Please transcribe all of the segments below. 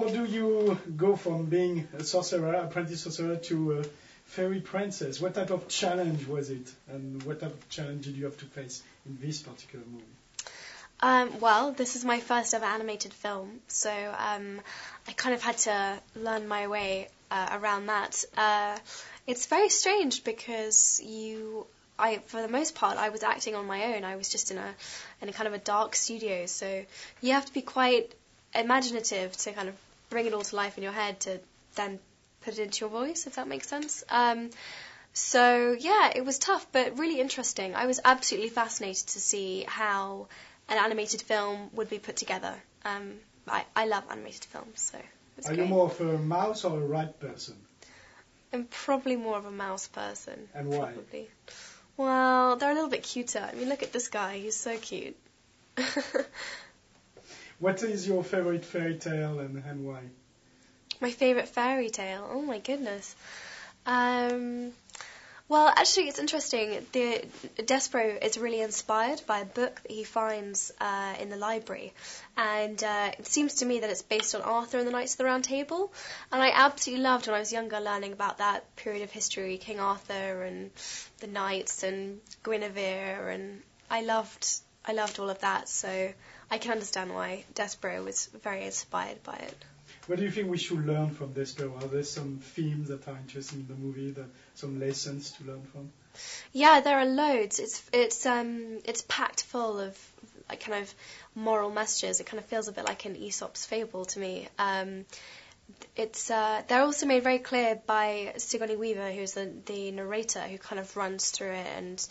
how do you go from being a sorcerer, apprentice sorcerer, to a fairy princess? What type of challenge was it, and what type of challenge did you have to face in this particular movie? Well, this is my first ever animated film, so I kind of had to learn my way around that. It's very strange because for the most part, I was acting on my own. I was just in a kind of a dark studio, so you have to be quite imaginative to kind of bring it all to life in your head to then put it into your voice, if that makes sense. So yeah, it was tough, but really interesting. I was absolutely fascinated to see how an animated film would be put together. I love animated films, so it's great. Are you more of a mouse or a rat person? I'm probably more of a mouse person. And why? Probably. Well, they're a little bit cuter. I mean, look at this guy. He's so cute. What is your favorite fairy tale and why? My favorite fairy tale? Oh, my goodness. Well, actually, it's interesting. The Despereaux is really inspired by a book that he finds in the library. And it seems to me that it's based on Arthur and the Knights of the Round Table. And I absolutely loved, when I was younger, learning about that period of history, King Arthur and the knights and Guinevere. And I loved all of that. So I can understand why Despereaux was very inspired by it. What do you think we should learn from Despereaux? Are there some themes that are interesting in the movie, some lessons to learn from? Yeah, there are loads. It's packed full of kind of moral messages. It kind of feels a bit like an Aesop's fable to me. They're also made very clear by Sigourney Weaver, who's the narrator, who kind of runs through it, and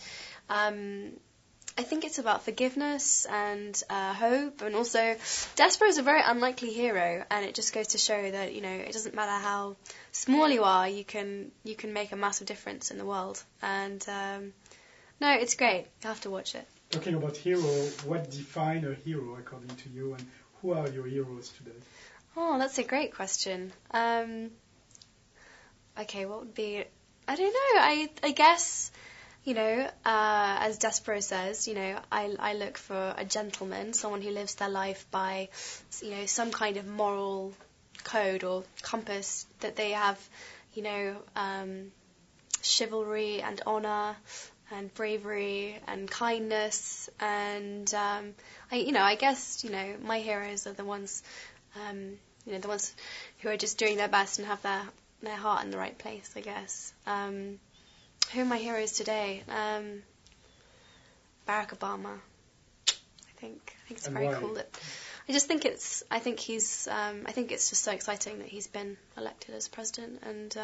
I think it's about forgiveness and hope, and also Despereaux is a very unlikely hero, and it just goes to show that, it doesn't matter how small you are, you can make a massive difference in the world. And no, it's great. You have to watch it. Talking about hero, what defines a hero according to you, and who are your heroes today? Oh, that's a great question. Okay, what would be? I don't know. I guess. As Despereaux says, I look for a gentleman, someone who lives their life by, some kind of moral code or compass, that they have, chivalry and honor and bravery and kindness. And, I guess, my heroes are the ones, the ones who are just doing their best and have their heart in the right place, I guess. Who are my heroes today? Barack Obama. I think it's and very why? cool that. I think it's just so exciting that he's been elected as president, and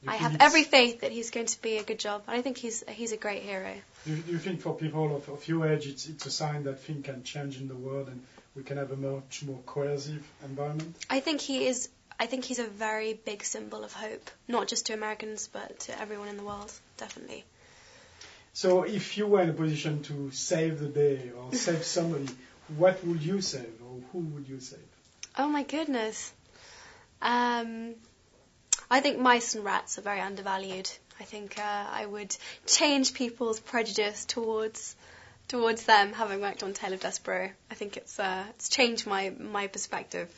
I have every faith that he's going to be a good job. And I think he's a great hero. Do you think for people of your age, it's a sign that things can change in the world and we can have a much more cohesive environment? I think he's a very big symbol of hope, not just to Americans, but to everyone in the world, definitely. So if you were in a position to save the day or save somebody, what would you save, or who would you save? Oh, my goodness. I think mice and rats are very undervalued. I think I would change people's prejudice towards them, having worked on Tale of Despereaux. I think it's changed my perspective.